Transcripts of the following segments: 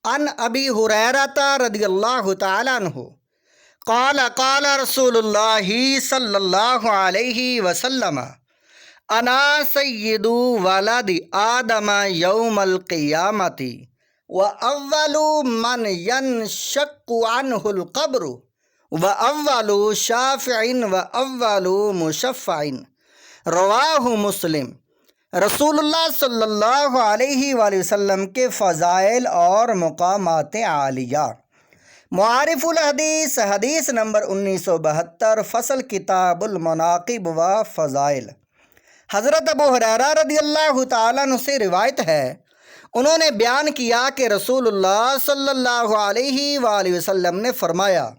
عن ابی ہریرہ رضی اللہ تعالیٰ عنہ قال قال رسول اللہ صلی اللہ علیہ وسلم انا سید ولد آدم یوم القیامت واول من ینشق عنہ القبر واول شافع واول مشفع رواہ مسلم۔ رسول اللہ صلی اللہ علیہ وآلہ وسلم کے فضائل اور مقامات عالیہ۔ معارف الحدیث، حدیث نمبر 1972، فصل کتاب المناقب و فضائل۔ حضرت ابو ہریرہ رضی اللہ تعالیٰ عنہ سے روایت ہے، انہوں نے بیان کیا کہ رسول اللہ صلی اللہ علیہ وآلہ وسلم نے فرمایا،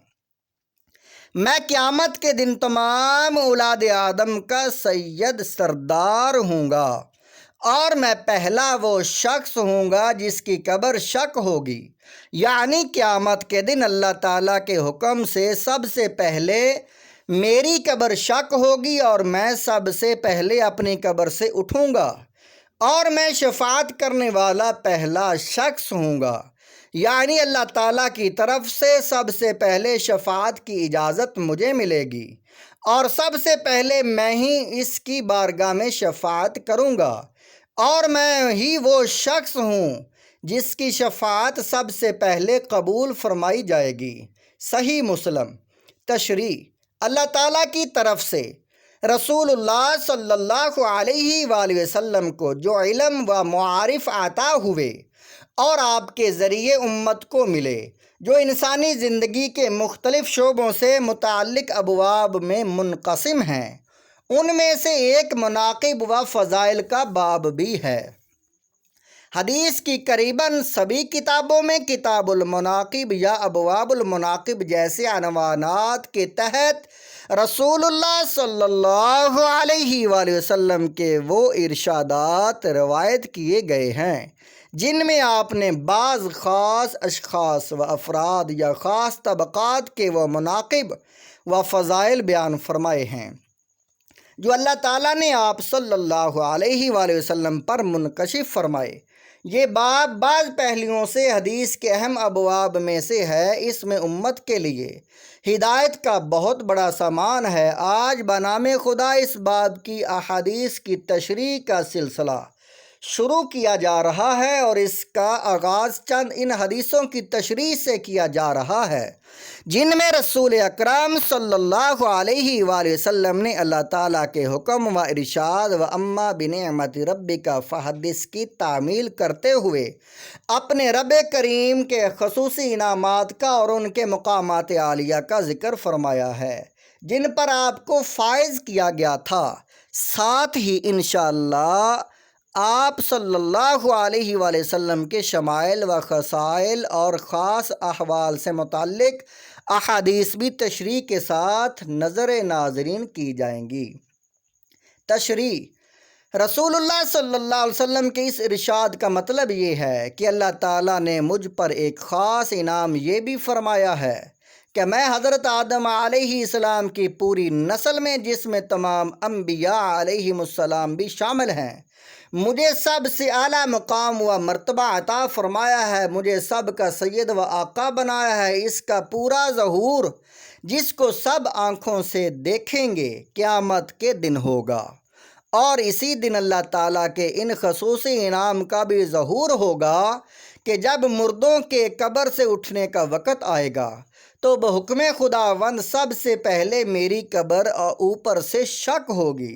میں قیامت کے دن تمام اولاد آدم کا سید سردار ہوں گا، اور میں پہلا وہ شخص ہوں گا جس کی قبر شک ہوگی، یعنی قیامت کے دن اللہ تعالیٰ کے حکم سے سب سے پہلے میری قبر شک ہوگی، اور میں سب سے پہلے اپنی قبر سے اٹھوں گا، اور میں شفاعت کرنے والا پہلا شخص ہوں گا، یعنی اللہ تعالیٰ کی طرف سے سب سے پہلے شفاعت کی اجازت مجھے ملے گی، اور سب سے پہلے میں ہی اس کی بارگاہ میں شفاعت کروں گا، اور میں ہی وہ شخص ہوں جس کی شفاعت سب سے پہلے قبول فرمائی جائے گی۔ صحیح مسلم۔ تشریح: اللہ تعالیٰ کی طرف سے رسول اللہ صلی اللہ علیہ وآلہ وسلم کو جو علم و معارف عطا ہوئے اور آپ کے ذریعے امت کو ملے، جو انسانی زندگی کے مختلف شعبوں سے متعلق ابواب میں منقسم ہیں، ان میں سے ایک مناقب و فضائل کا باب بھی ہے۔ حدیث کی قریباً سبھی کتابوں میں کتاب المناقب یا ابواب المناقب جیسے عنوانات کے تحت رسول اللہ صلی اللہ علیہ وآلہ وسلم کے وہ ارشادات روایت کیے گئے ہیں جن میں آپ نے بعض خاص اشخاص و افراد یا خاص طبقات کے وہ مناقب و فضائل بیان فرمائے ہیں جو اللہ تعالیٰ نے آپ صلی اللہ علیہ وآلہ وسلم پر منکشف فرمائے۔ یہ باب بعض پہلوؤں سے حدیث کے اہم ابواب میں سے ہے۔ اس میں امت کے لیے ہدایت کا بہت بڑا سامان ہے۔ آج بنام خدا اس باب کی احادیث کی تشریح کا سلسلہ شروع کیا جا رہا ہے، اور اس کا آغاز چند ان حدیثوں کی تشریح سے کیا جا رہا ہے جن میں رسول اکرم صلی اللہ علیہ وآلہ وسلم نے اللہ تعالیٰ کے حکم و ارشاد و اما بنعمت ربک فحدث کی تعمیل کرتے ہوئے اپنے رب کریم کے خصوصی انعامات کا اور ان کے مقامات عالیہ کا ذکر فرمایا ہے جن پر آپ کو فائز کیا گیا تھا۔ ساتھ ہی انشاءاللہ آپ صلی اللہ علیہ وآلہ وسلم کے شمائل و خصائل اور خاص احوال سے متعلق احادیث بھی تشریح کے ساتھ نظر ناظرین کی جائیں گی۔ تشریح: رسول اللہ صلی اللہ علیہ وسلم کے اس ارشاد کا مطلب یہ ہے کہ اللہ تعالیٰ نے مجھ پر ایک خاص انعام یہ بھی فرمایا ہے کہ میں حضرت آدم علیہ السلام کی پوری نسل میں، جس میں تمام انبیاء علیہم السلام بھی شامل ہیں، مجھے سب سے اعلیٰ مقام و مرتبہ عطا فرمایا ہے، مجھے سب کا سید و آقا بنایا ہے۔ اس کا پورا ظہور جس کو سب آنکھوں سے دیکھیں گے قیامت کے دن ہوگا، اور اسی دن اللہ تعالیٰ کے ان خصوصی انعام کا بھی ظہور ہوگا کہ جب مردوں کے قبر سے اٹھنے کا وقت آئے گا تو بحکم خداوند سب سے پہلے میری قبر اوپر سے شک ہوگی،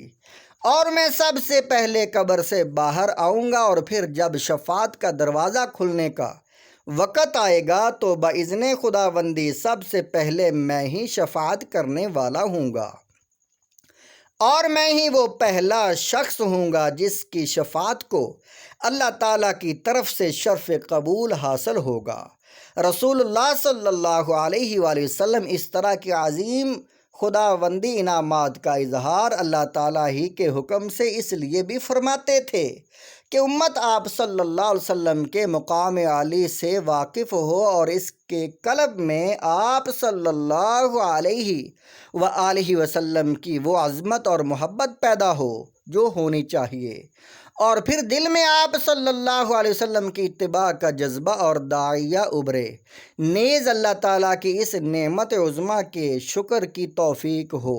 اور میں سب سے پہلے قبر سے باہر آؤں گا، اور پھر جب شفاعت کا دروازہ کھلنے کا وقت آئے گا تو باذن خداوندی سب سے پہلے میں ہی شفاعت کرنے والا ہوں گا، اور میں ہی وہ پہلا شخص ہوں گا جس کی شفاعت کو اللہ تعالیٰ کی طرف سے شرف قبول حاصل ہوگا۔ رسول اللہ صلی اللہ علیہ وآلہ وسلم اس طرح کے عظیم خداوندی انعامات کا اظہار اللہ تعالیٰ ہی کے حکم سے اس لیے بھی فرماتے تھے کہ امت آپ صلی اللہ علیہ وسلم کے مقام عالی سے واقف ہو، اور اس کے قلب میں آپ صلی اللہ علیہ وآلہ وسلم کی وہ عظمت اور محبت پیدا ہو جو ہونی چاہیے، اور پھر دل میں آپ صلی اللہ علیہ وسلم کی اتباع کا جذبہ اور داعیہ ابھرے، نیز اللہ تعالیٰ کی اس نعمت عظمیٰ کے شکر کی توفیق ہو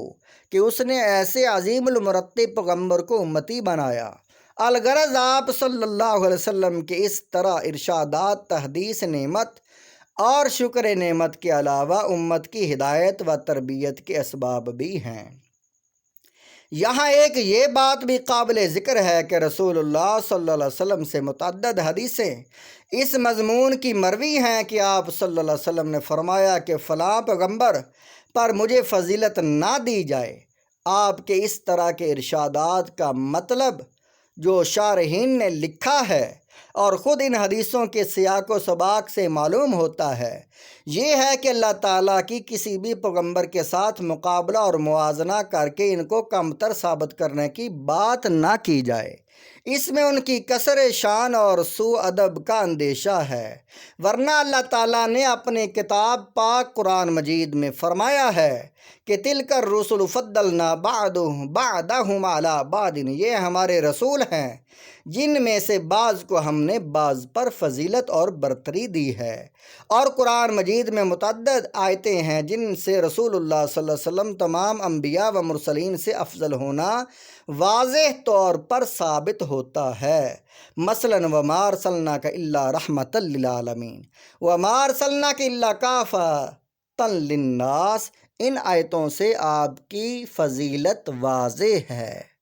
کہ اس نے ایسے عظیم المرتب پیغمبر کو امتی بنایا۔ الغرض آپ صلی اللہ علیہ وسلم کے اس طرح ارشادات تحدیث نعمت اور شکر نعمت کے علاوہ امت کی ہدایت و تربیت کے اسباب بھی ہیں۔ یہاں ایک یہ بات بھی قابل ذکر ہے کہ رسول اللہ صلی اللہ علیہ وسلم سے متعدد حدیثیں اس مضمون کی مروی ہیں کہ آپ صلی اللہ علیہ وسلم نے فرمایا کہ فلاں پیغمبر پر مجھے فضیلت نہ دی جائے۔ آپ کے اس طرح کے ارشادات کا مطلب جو شارحین نے لکھا ہے اور خود ان حدیثوں کے سیاق و سباق سے معلوم ہوتا ہے، یہ ہے کہ اللہ تعالیٰ کی کسی بھی پیغمبر کے ساتھ مقابلہ اور موازنہ کر کے ان کو کمتر ثابت کرنے کی بات نہ کی جائے۔ اس میں ان کی کثر شان اور سوء ادب کا اندیشہ ہے، ورنہ اللہ تعالیٰ نے اپنی کتاب پاک قرآن مجید میں فرمایا ہے کہ تلک الرسل فضلنا بعضهم علی بعض، یہ ہمارے رسول ہیں جن میں سے بعض کو ہم نے بعض پر فضیلت اور برتری دی ہے۔ اور قرآن مجید میں متعدد آیتیں ہیں جن سے رسول اللہ صلی اللہ علیہ وسلم تمام انبیاء و مرسلین سے افضل ہونا واضح طور پر ثابت ہوتا ہے۔ مثلاً وَمَا أَرْسَلْنَاكَ إِلَّا رَحْمَةً لِّلْعَالَمِينَ وَمَا أَرْسَلْنَاكَ إِلَّا كَافَةً لِّلنَّاسِ، ان آیتوں سے آپ کی فضیلت واضح ہے۔